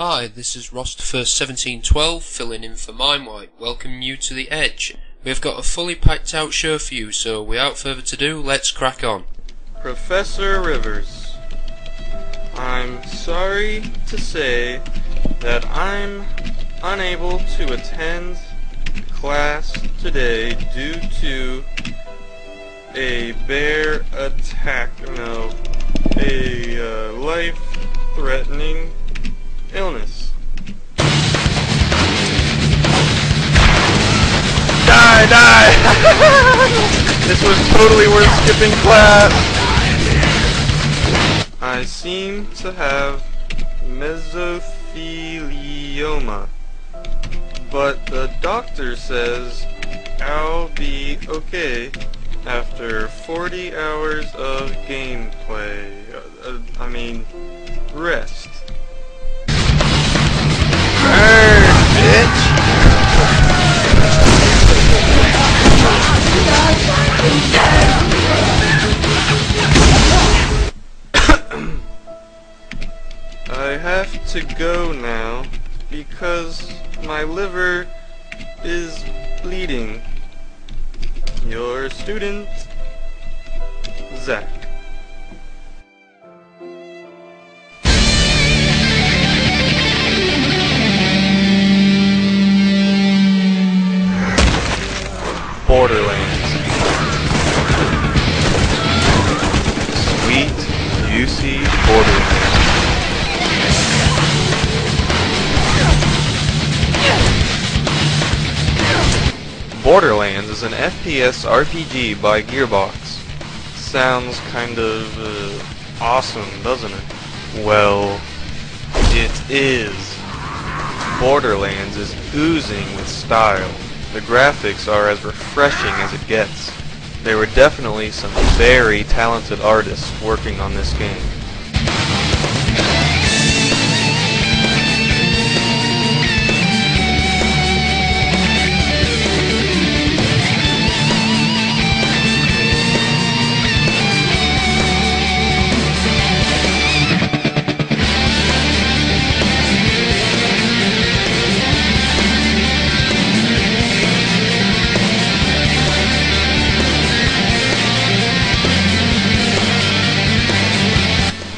Hi, this is Roster1712 filling in for MimeWhite, welcoming you to the Edge. We've got a fully packed out show for you, so without further ado, let's crack on. Professor Rivers, I'm sorry to say that I'm unable to attend class today due to a bear attack, a life-threatening illness. Die! This was totally worth skipping class! I seem to have mesothelioma, but the doctor says I'll be okay after 40 hours of gameplay. Rest. Burn, bitch! I have to go now because my liver is bleeding. Your student, Zach. Borderlands. Sweet, juicy Borderlands. Borderlands is an FPS RPG by Gearbox. Sounds kind of awesome, doesn't it? Well, it is. Borderlands is oozing with style. The graphics are as refreshing as it gets. There were definitely some very talented artists working on this game.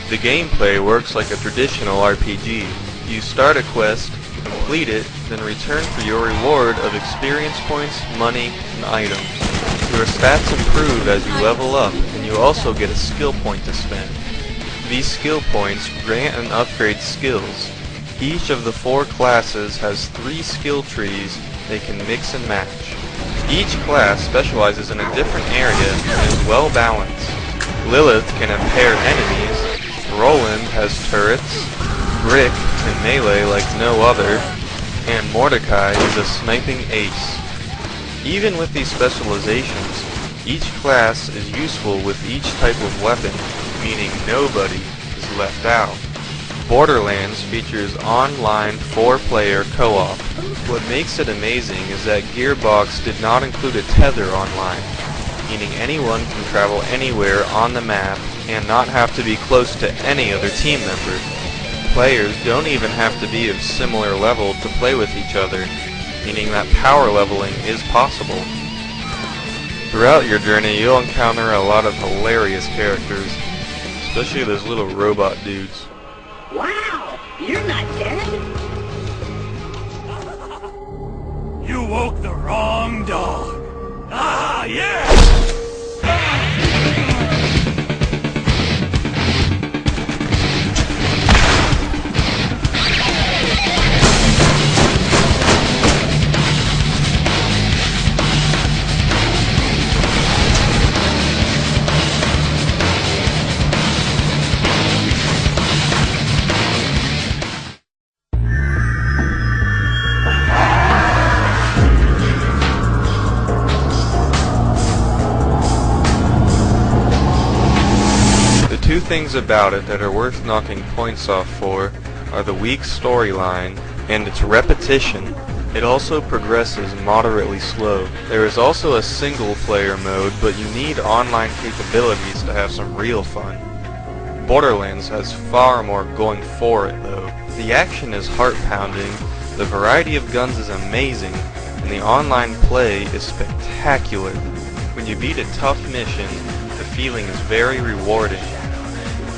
The gameplay works like a traditional RPG. You start a quest, complete it, then return for your reward of experience points, money, and items. Your stats improve as you level up, and you also get a skill point to spend. These skill points grant and upgrade skills. Each of the 4 classes has 3 skill trees they can mix and match. Each class specializes in a different area and is well balanced. Lilith can impair enemies, Roland has turrets, Brick can melee like no other, and Mordecai is a sniping ace. Even with these specializations, each class is useful with each type of weapon, meaning nobody is left out. Borderlands features online 4-player co-op. What makes it amazing is that Gearbox did not include a tether online, meaning anyone can travel anywhere on the map and not have to be close to any other team member. Players don't even have to be of similar level to play with each other, meaning that power leveling is possible. Throughout your journey, you'll encounter a lot of hilarious characters, especially those little robot dudes. Wow, you're not dead? You woke the wrong dog. Ah, yeah! Two things about it that are worth knocking points off for are the weak storyline and its repetition. It also progresses moderately slow. There is also a single player mode, but you need online capabilities to have some real fun. Borderlands has far more going for it though. The action is heart-pounding, the variety of guns is amazing, and the online play is spectacular. When you beat a tough mission, the feeling is very rewarding.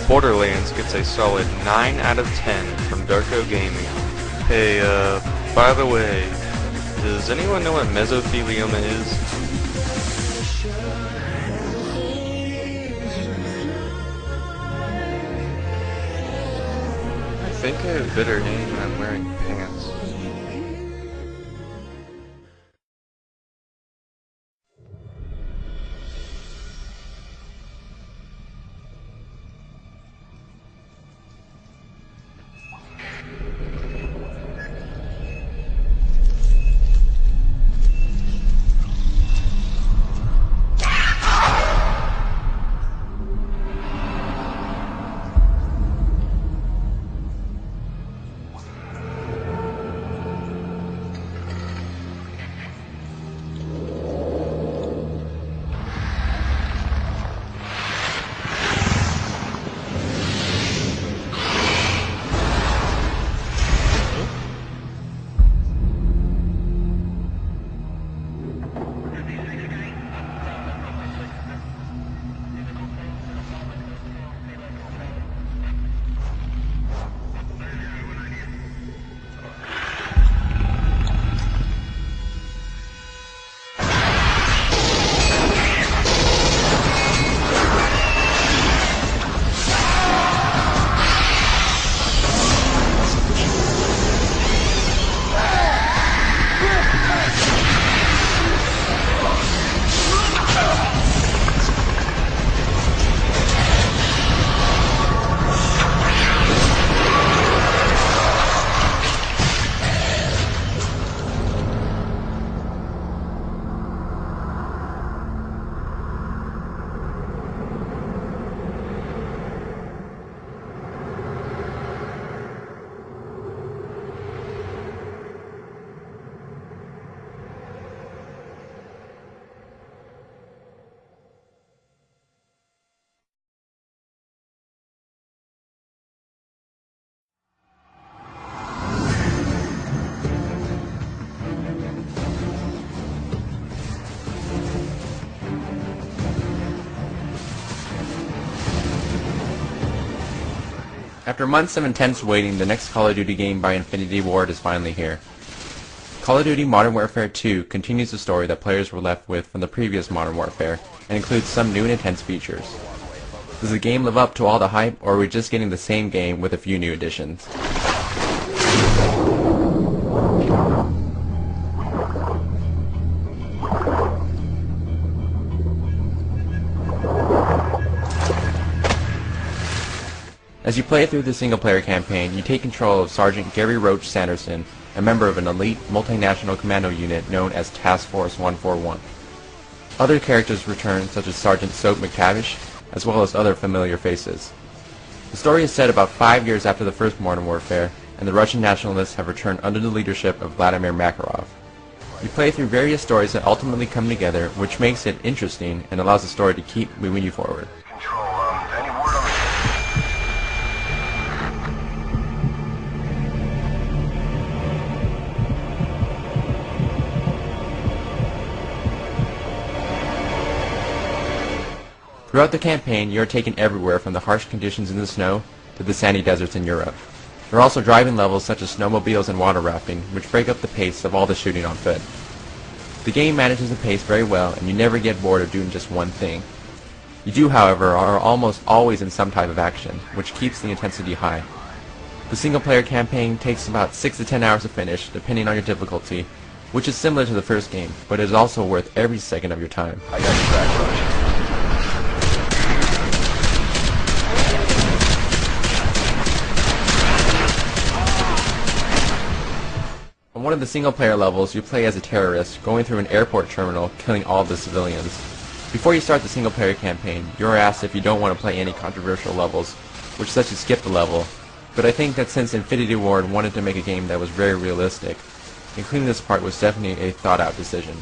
Borderlands gets a solid 9 out of 10 from Darko Gaming. Hey, by the way, does anyone know what mesothelioma is? I think I have better aim when I'm wearing pants. After months of intense waiting, the next Call of Duty game by Infinity Ward is finally here. Call of Duty Modern Warfare 2 continues the story that players were left with from the previous Modern Warfare, and includes some new and intense features. Does the game live up to all the hype, or are we just getting the same game with a few new additions? As you play through the single-player campaign, you take control of Sergeant Gary Roach Sanderson, a member of an elite multinational commando unit known as Task Force 141. Other characters return, such as Sergeant Soap McTavish, as well as other familiar faces. The story is set about 5 years after the first Modern Warfare, and the Russian nationalists have returned under the leadership of Vladimir Makarov. You play through various stories that ultimately come together, which makes it interesting and allows the story to keep moving you forward. Throughout the campaign, you are taken everywhere from the harsh conditions in the snow to the sandy deserts in Europe. There are also driving levels such as snowmobiles and water rafting, which break up the pace of all the shooting on foot. The game manages the pace very well, and you never get bored of doing just one thing. You do, however, are almost always in some type of action, which keeps the intensity high. The single-player campaign takes about 6 to 10 hours to finish, depending on your difficulty, which is similar to the first game, but it is also worth every second of your time. I got your back, Roach. On one of the single-player levels, you play as a terrorist, going through an airport terminal, killing all the civilians. Before you start the single-player campaign, you are asked if you don't want to play any controversial levels, which lets you skip the level, but I think that since Infinity Ward wanted to make a game that was very realistic, including this part was definitely a thought-out decision.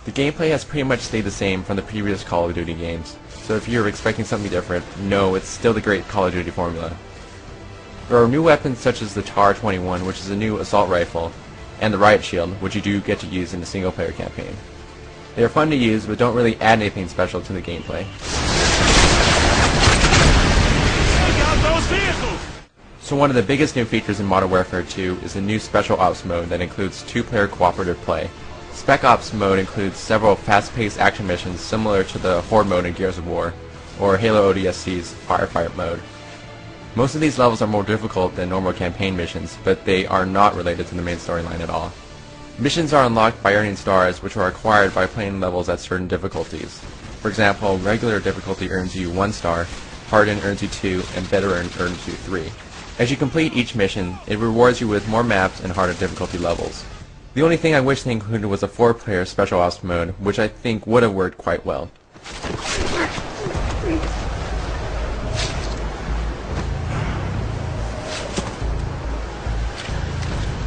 The gameplay has pretty much stayed the same from the previous Call of Duty games, so if you're expecting something different, no, it's still the great Call of Duty formula. There are new weapons such as the TAR-21, which is a new assault rifle, and the Riot Shield, which you do get to use in the single-player campaign. They are fun to use, but don't really add anything special to the gameplay. Look out those vehicles! So one of the biggest new features in Modern Warfare 2 is the new Special Ops mode that includes two-player cooperative play. Spec Ops mode includes several fast-paced action missions similar to the Horde mode in Gears of War, or Halo ODST's Firefight mode. Most of these levels are more difficult than normal campaign missions, but they are not related to the main storyline at all. Missions are unlocked by earning stars, which are acquired by playing levels at certain difficulties. For example, regular difficulty earns you 1 star, Hardened earns you 2, and Veteran earns you 3. As you complete each mission, it rewards you with more maps and harder difficulty levels. The only thing I wish they included was a 4-player Special Ops mode, which I think would have worked quite well.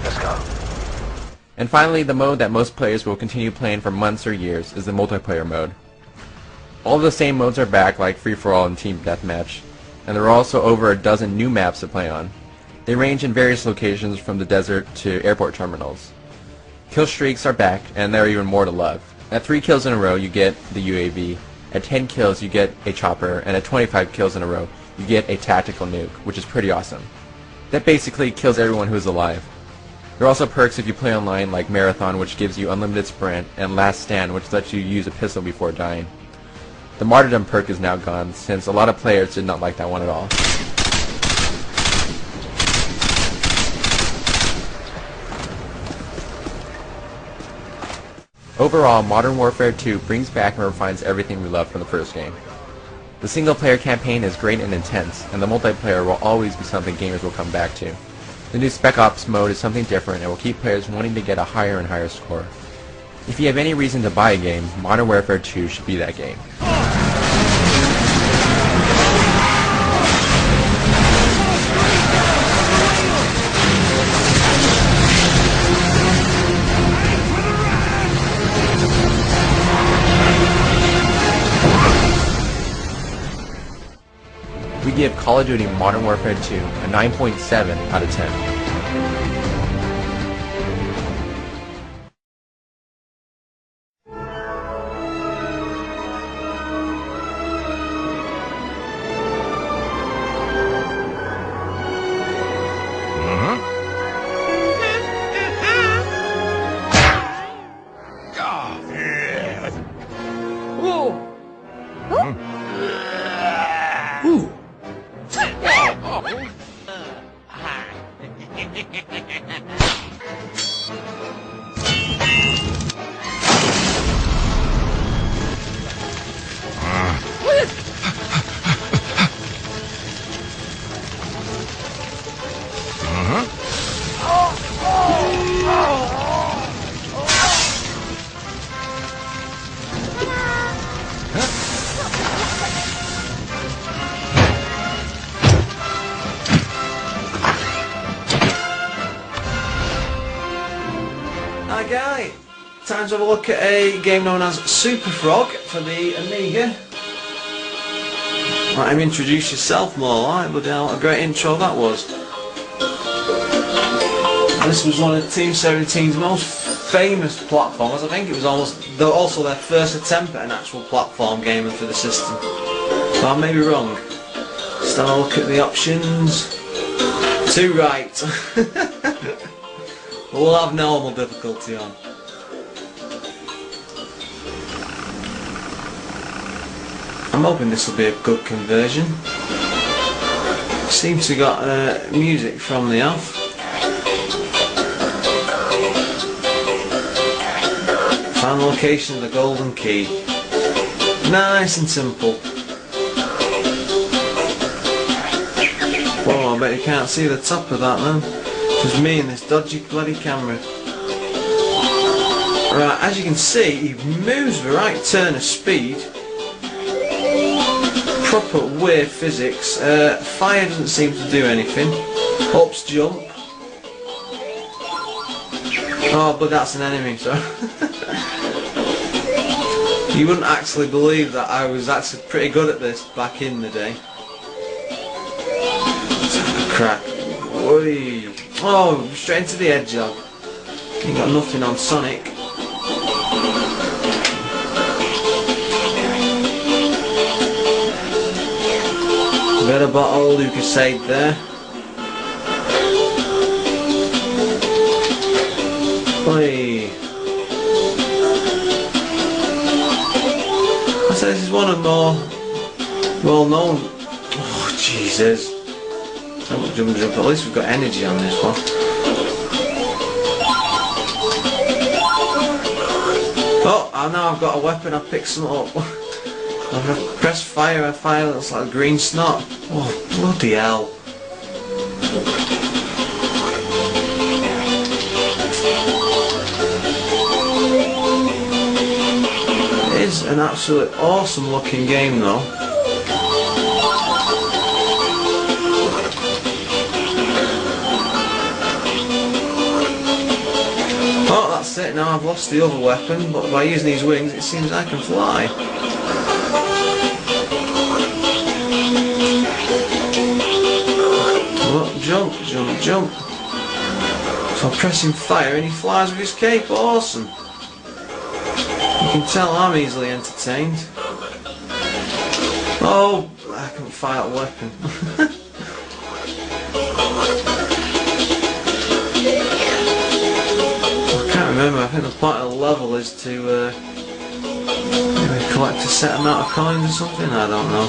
Let's go. And finally, the mode that most players will continue playing for months or years is the multiplayer mode. All of the same modes are back, like free-for-all and team deathmatch, and there are also over a dozen new maps to play on. They range in various locations from the desert to airport terminals. Kill streaks are back, and there are even more to love. At 3 kills in a row, you get the UAV. At 10 kills, you get a chopper, and at 25 kills in a row, you get a tactical nuke, which is pretty awesome. That basically kills everyone who is alive. There are also perks if you play online, like Marathon, which gives you unlimited sprint, and Last Stand, which lets you use a pistol before dying. The Martyrdom perk is now gone, since a lot of players did not like that one at all. Overall, Modern Warfare 2 brings back and refines everything we loved from the first game. The single-player campaign is great and intense, and the multiplayer will always be something gamers will come back to. The new Spec Ops mode is something different and will keep players wanting to get a higher and higher score. If you have any reason to buy a game, Modern Warfare 2 should be that game. We give Call of Duty Modern Warfare 2 a 9.7 out of 10. Hi guy, time to have a look at a game known as Super Frog for the Amiga. Right, introduce yourself more like, but a great intro that was. And this was one of Team 17's most famous platformers. I think it was also their first attempt at an actual platform game for the system. But I may be wrong. Just have a look at the options. 2 right. We'll have normal difficulty on. I'm hoping this will be a good conversion. Seems to have got music from the off. Find the location of the golden key. Nice and simple. Whoa, I bet you can't see the top of that then. Just me and this dodgy bloody camera. Right, as you can see, he moves the right turn of speed. Proper weird physics. Fire doesn't seem to do anything. Ups jump. Oh, but that's an enemy, so. You wouldn't actually believe that I was actually pretty good at this back in the day. Crap. Oi. Oh, straight into the Edge Ep. You got nothing on Sonic. Better bottle, Lucasade there. Oi. I say this is one of the more well-known. Oh Jesus! Jump. At least we've got energy on this one. Oh, now I've got a weapon. I've picked some up. I've pressed fire. I fire. Looks like a green snot. Oh bloody hell! It is an absolute awesome looking game though. Oh, that's it, now I've lost the other weapon, but by using these wings it seems I can fly. Oh, jump. So I'm pressing fire and he flies with his cape, awesome. You can tell I'm easily entertained. Oh, I can't fire that weapon. I can't remember, I think the point of the level is to maybe collect a set amount of coins or something, I don't know.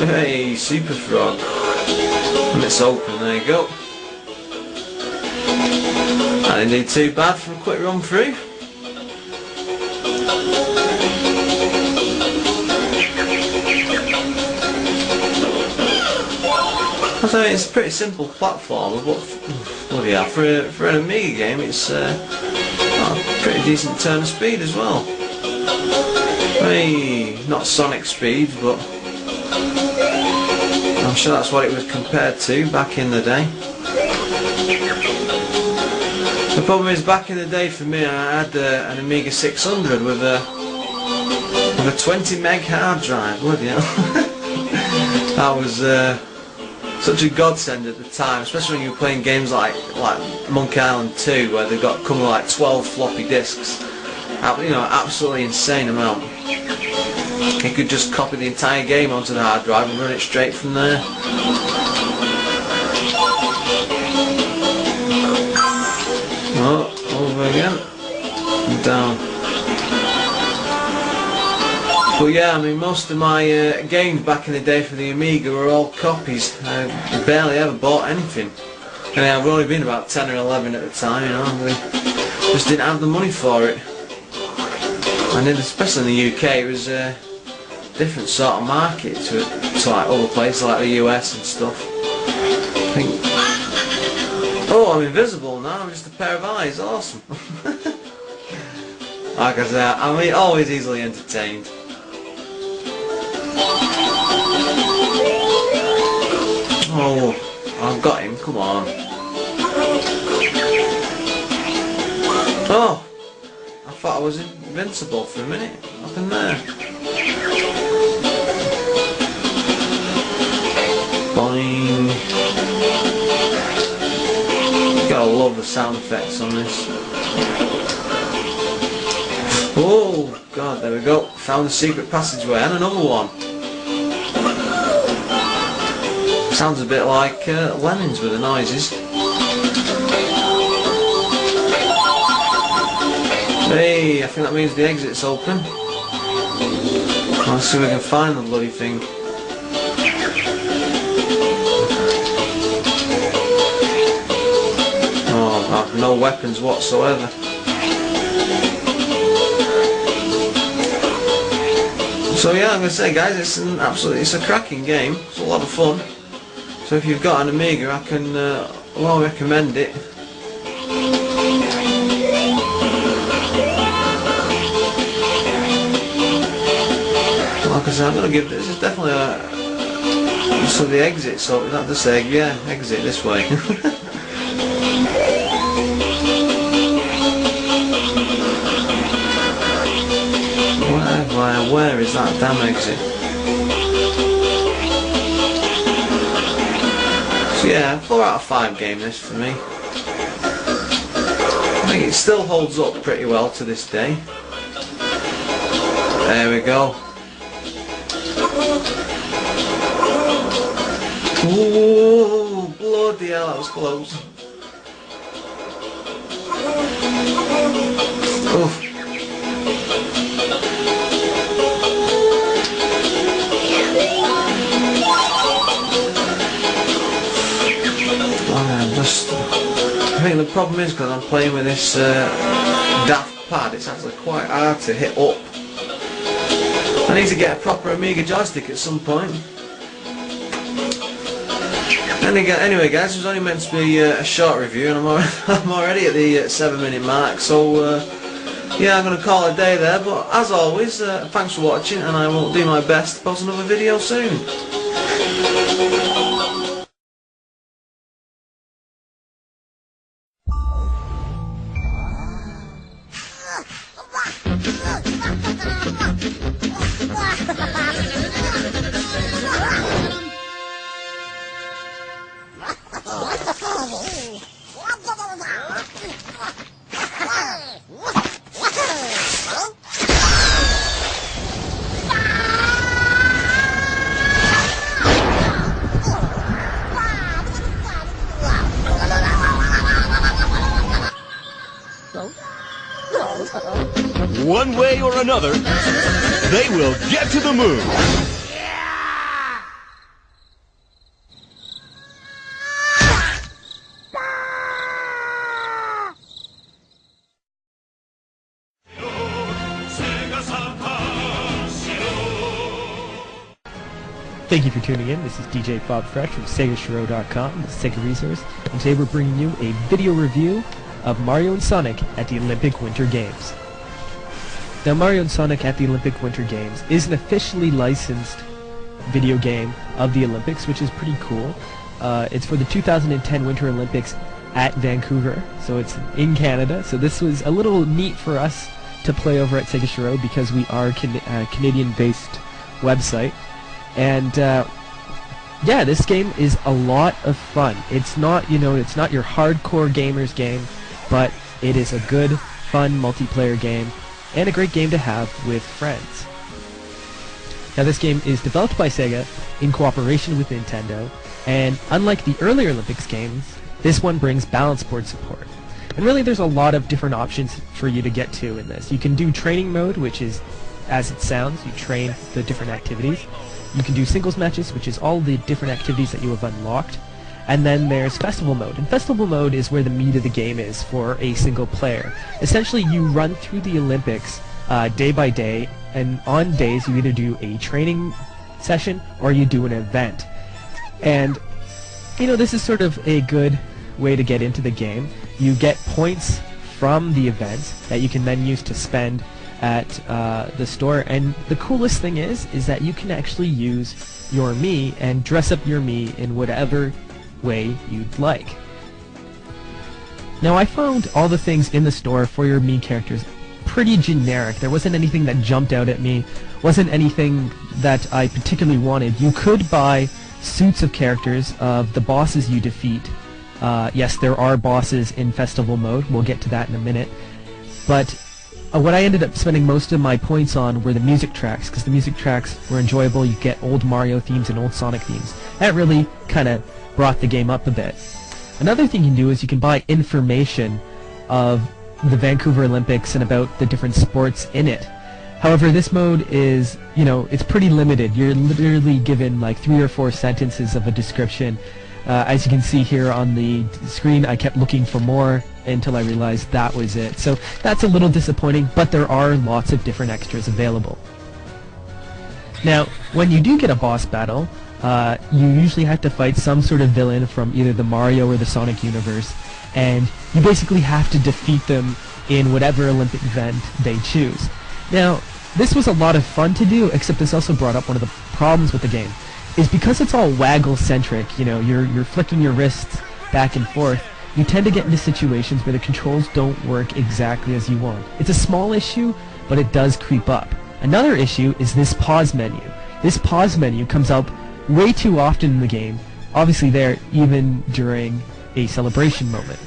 Hey, Super Frog. And it's open, there you go. I didn't do too bad for a quick run through. I think it's a pretty simple platformer, but bloody hell, for an Amiga game it's a pretty decent turn of speed as well. Hey, not Sonic speed, but I'm sure that's what it was compared to back in the day. The problem is, back in the day for me, I had an Amiga 600 with a 20 meg hard drive. Bloody hell. That was such a godsend at the time, especially when you were playing games like Monkey Island 2, where they've got come with like 12 floppy disks. You know, absolutely insane amount. You could just copy the entire game onto the hard drive and run it straight from there. Oh, over again. And down. But yeah, I mean, most of my games back in the day for the Amiga were all copies. I barely ever bought anything. I mean, I've only been about 10 or 11 at the time, you know. I just didn't have the money for it. And then, especially in the UK, it was a different sort of market to like other places like the US and stuff. I think. Oh, I'm invisible now. I'm just a pair of eyes. Awesome. Like I said, I'm always easily entertained. Oh, I've got him. Come on. Oh, I thought I was invincible for a minute. What happened there? Boing. You gotta love the sound effects on this. Oh God, there we go. Found the secret passageway and another one. Sounds a bit like Lemmings with the noises. Hey, I think that means the exit's open. Let's see if we can find the bloody thing. Oh, I have no weapons whatsoever. So yeah, I'm gonna say, guys, it's a cracking game. It's a lot of fun. So if you've got an Amiga, I can well recommend it. Like I said, I'm gonna give this is definitely a so the exit. So not to say, yeah, exit this way. where is that damn exit? So yeah, 4 out of 5 game this for me. I think it still holds up pretty well to this day. There we go. Ooh, bloody hell, that was close. Oof. I think the problem is because I'm playing with this daft pad, it's actually quite hard to hit up. I need to get a proper Amiga joystick at some point. Anyway guys, it was only meant to be a short review, and I'm already at the 7-minute mark, so yeah, I'm going to call it a day there. But as always, thanks for watching, and I will do my best to post another video soon. One way or another, they will get to the moon. Thank you for tuning in. This is DJ Bob Fresh from SegaShiro.com, the Sega Resource, and today we're bringing you a video review of Mario and Sonic at the Olympic Winter Games. Now, Mario and Sonic at the Olympic Winter Games is an officially licensed video game of the Olympics, which is pretty cool. It's for the 2010 Winter Olympics at Vancouver, so it's in Canada. So this was a little neat for us to play over at Sega Shiro because we are a Canadian-based website. And yeah, this game is a lot of fun. It's not, it's not your hardcore gamers game, but it is a good, fun multiplayer game and a great game to have with friends. Now, this game is developed by Sega in cooperation with Nintendo, and unlike the earlier Olympics games, this one brings balance board support. And really, there's a lot of different options for you to get to in this. You can do training mode, which is, as it sounds, you train the different activities. You can do singles matches, which is all the different activities that you have unlocked. And then there's festival mode. And festival mode is where the meat of the game is for a single player. Essentially, you run through the Olympics day by day, and on days you either do a training session or you do an event. And, this is sort of a good way to get into the game. You get points from the events that you can then use to spend at the store, and the coolest thing is that you can actually use your Mii and dress up your Mii in whatever way you'd like. Now, I found all the things in the store for your Mii characters pretty generic. There wasn't anything that jumped out at me, wasn't anything that I particularly wanted. You could buy suits of characters of the bosses you defeat. Yes, there are bosses in festival mode, we'll get to that in a minute, but what I ended up spending most of my points on were the music tracks, because the music tracks were enjoyable. You get old Mario themes and old Sonic themes. That really kind of brought the game up a bit. Another thing you can do is you can buy information of the Vancouver Olympics and about the different sports in it. However, this mode is, it's pretty limited. You're literally given like 3 or 4 sentences of a description. As you can see here on the screen, I kept looking for more until I realized that was it. So that's a little disappointing, but there are lots of different extras available. Now, when you do get a boss battle, you usually have to fight some sort of villain from either the Mario or the Sonic universe, and you basically have to defeat them in whatever Olympic event they choose. Now, this was a lot of fun to do, except this also brought up one of the problems with the game, is because it's all waggle-centric, you're flicking your wrists back and forth, you tend to get into situations where the controls don't work exactly as you want. It's a small issue, but it does creep up. Another issue is this pause menu. This pause menu comes up way too often in the game, obviously there even during a celebration moment.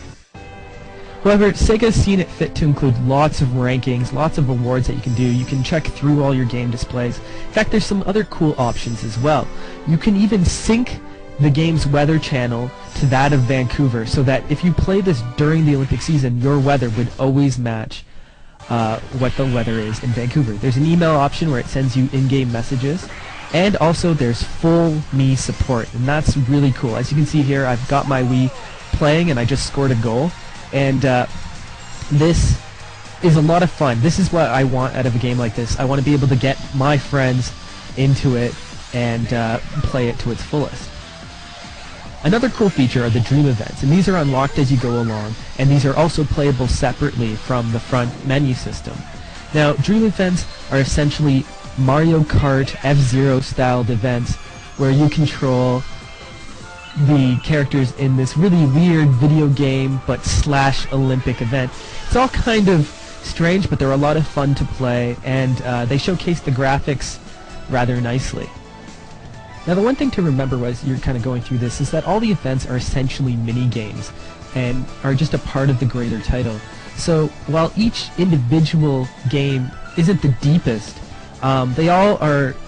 However, Sega's seen it fit to include lots of rankings, lots of awards that you can do. You can check through all your game displays. In fact, there's some other cool options as well. You can even sync the game's weather channel to that of Vancouver, so that if you play this during the Olympic season, your weather would always match what the weather is in Vancouver. There's an email option where it sends you in-game messages, and also there's full Mii support, and that's really cool. As you can see here, I've got my Wii playing and I just scored a goal, and this is a lot of fun. This is what I want out of a game like this. I want to be able to get my friends into it and play it to its fullest. Another cool feature are the Dream Events, and these are unlocked as you go along, and these are also playable separately from the front menu system. Now, Dream Events are essentially Mario Kart F-Zero styled events where you control the characters in this really weird video game but / Olympic event. It's all kind of strange, but they're a lot of fun to play, and they showcase the graphics rather nicely. Now, the one thing to remember as you're kind of going through this is that all the events are essentially mini-games and are just a part of the greater title. So while each individual game isn't the deepest, they all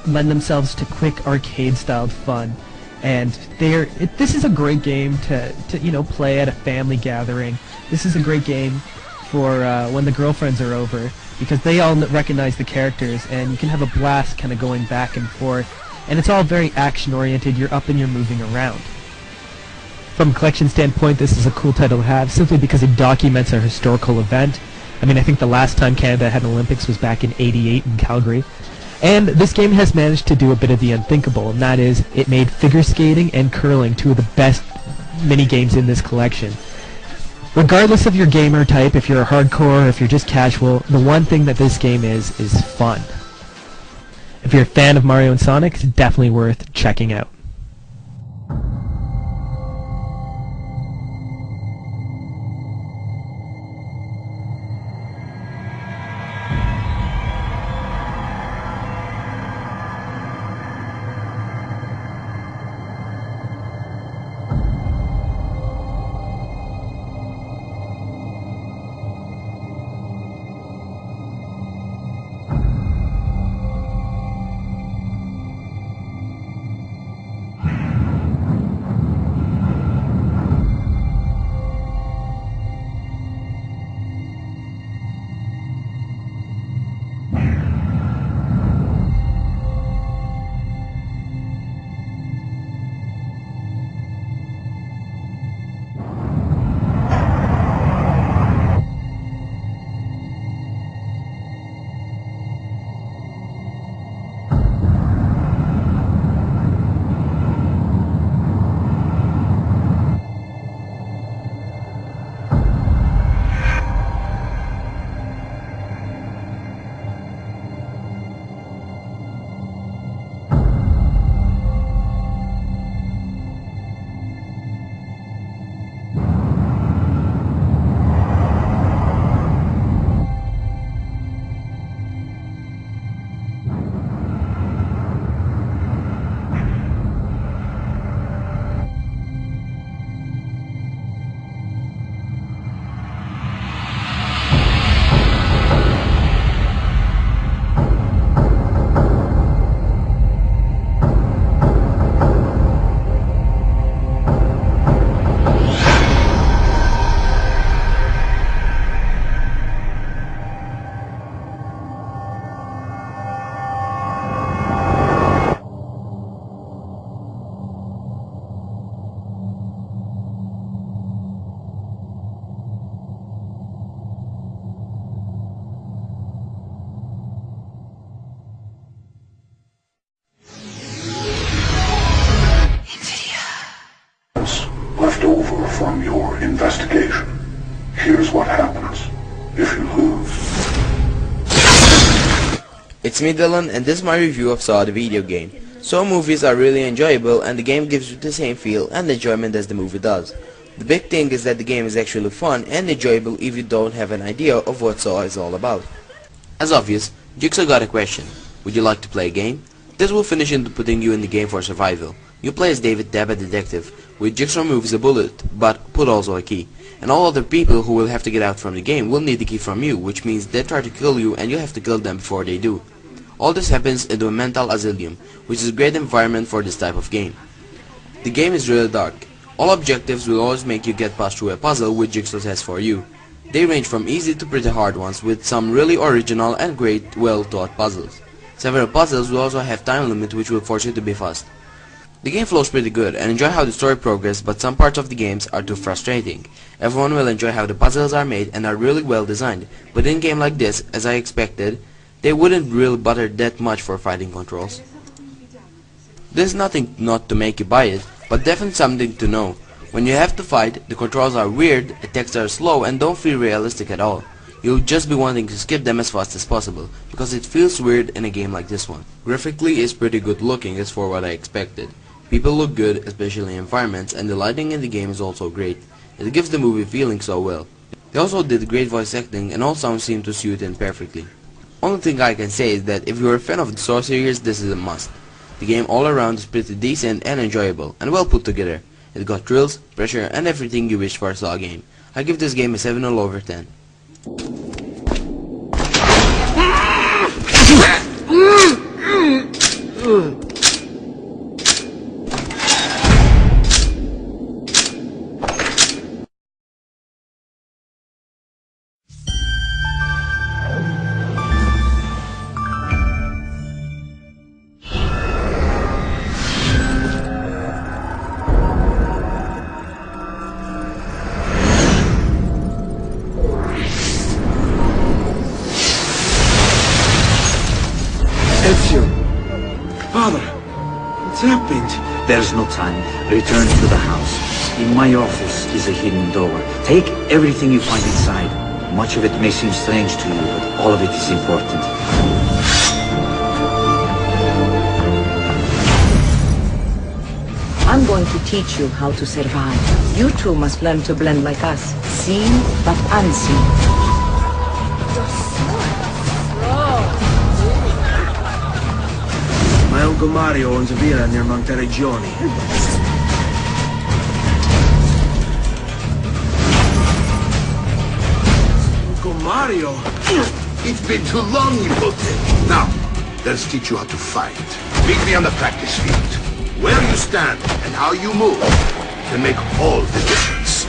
lend themselves to quick arcade-styled fun, and this is a great game to play at a family gathering. This is a great game for when the girlfriends are over, because they all recognize the characters, and you can have a blast kind of going back and forth. And it's all very action-oriented. You're up and you're moving around. From a collection standpoint, this is a cool title to have, simply because it documents a historical event. I mean, I think the last time Canada had an Olympics was back in '88 in Calgary. And this game has managed to do a bit of the unthinkable, and that is, it made figure skating and curling two of the best mini-games in this collection. Regardless of your gamer type, if you're a hardcore or if you're just casual, the one thing that this game is fun. If you're a fan of Mario and Sonic, it's definitely worth checking out. Left over from your investigation. Here's what happens if you lose. It's me, Dylan, and this is my review of Saw the video game. Saw movies are really enjoyable, and the game gives you the same feel and enjoyment as the movie does. The big thing is that the game is actually fun and enjoyable if you don't have an idea of what Saw is all about. As obvious, Jigsaw got a question. Would you like to play a game? This will finish into putting you in the game for survival. You play as David Deb, a detective, with Jigsaw removes a bullet, but put also a key. And all other people who will have to get out from the game will need the key from you, which means they try to kill you and you have to kill them before they do. All this happens into a mental asylum, which is a great environment for this type of game. The game is really dark. All objectives will always make you get past through a puzzle which Jigsaw has for you. They range from easy to pretty hard ones, with some really original and great well thought puzzles. Several puzzles will also have time limit which will force you to be fast. The game flows pretty good and enjoy how the story progresses, but some parts of the games are too frustrating. Everyone will enjoy how the puzzles are made and are really well designed, but in a game like this, as I expected, they wouldn't really bother that much for fighting controls. There's nothing not to make you buy it, but definitely something to know. When you have to fight, the controls are weird, attacks are slow and don't feel realistic at all. You'll just be wanting to skip them as fast as possible, because it feels weird in a game like this one. Graphically it's pretty good looking as for what I expected. People look good, especially in environments, and the lighting in the game is also great. It gives the movie feeling so well. They also did great voice acting and all sounds seem to suit in perfectly. Only thing I can say is that if you're a fan of the Saw series, this is a must. The game all around is pretty decent and enjoyable, and well put together. It got thrills, pressure, and everything you wish for a Saw game. I give this game a 7 all over 10. Ezio! Father! What's happened? There's no time. Return to the house. In my office is a hidden door. Take everything you find inside. Much of it may seem strange to you, but all of it is important. I'm going to teach you how to survive. You two must learn to blend like us. Seen, but unseen. My Uncle Mario owns a villa near Monteriggioni. Uncle Mario? It's been too long, Nipote. Now, let's teach you how to fight. Meet me on the practice field. Where you stand and how you move can make all the difference.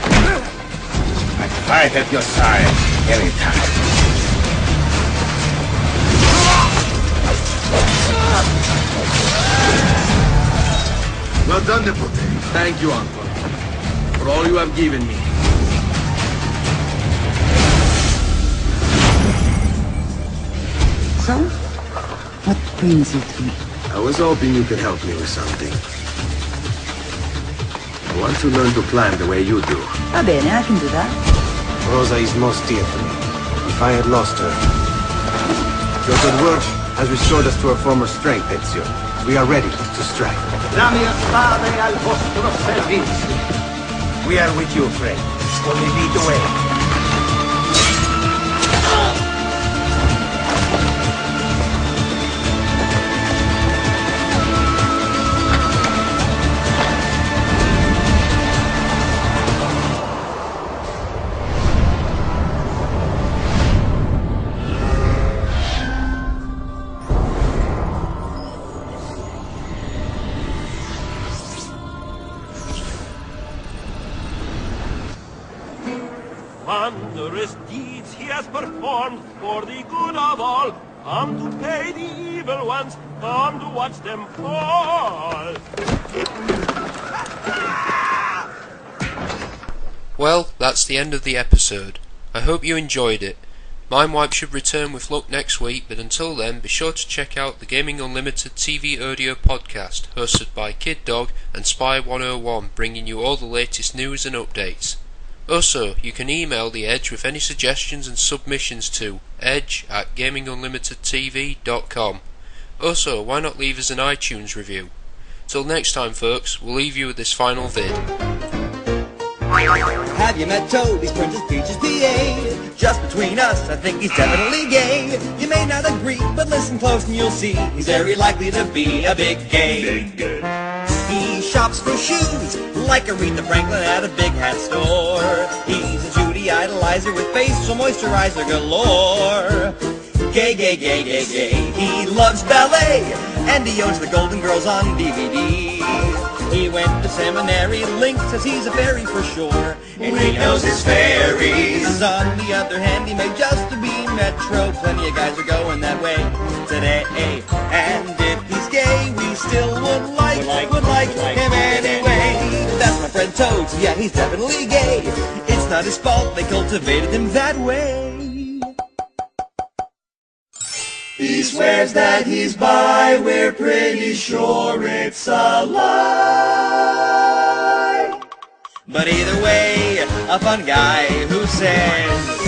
I fight at your side anytime. Well done, Nipote. Thank you, Uncle, for all you have given me. So, what brings you to me? I was hoping you could help me with something. I want to learn to climb the way you do. Va bene, I can do that. Rosa is most dear to me. If I had lost her... Your good work has restored us to our former strength, Ezio. We are ready to strike. La mia spada è al vostro servizio. We are with you, friend. Only lead the way. Wondrous deeds he has performed for the good of all. Come to pay the evil ones, come to watch them fall. Well, that's the end of the episode. I hope you enjoyed it. Mindwipe should return with luck next week, but until then, be sure to check out the Gaming Unlimited TV audio podcast, hosted by Kid Dog and Spy101, bringing you all the latest news and updates. Also, you can email The Edge with any suggestions and submissions to edge@gamingunlimitedtv.com. Also, why not leave us an iTunes review? Till next time folks, we'll leave you with this final vid. Have you met Toad? He's Princess Peach's PA. Just between us, I think he's definitely gay. You may not agree, but listen close and you'll see he's very likely to be a big gay. He shops for shoes, like Aretha Franklin at a big hat store. He's a Judy idolizer with facial moisturizer galore. Gay, gay, gay, gay, gay. He loves ballet, and he owns the Golden Girls on DVD. He went to seminary, Link says he's a fairy for sure, and he knows his fairies. On the other hand, he may just be Metro. Plenty of guys are going that way today. And if he's gay, we still would like him anyway. That's my friend Toad, so yeah, he's definitely gay. It's not his fault they cultivated him that way. He swears that he's bi, we're pretty sure it's a lie. But either way, a fun guy who says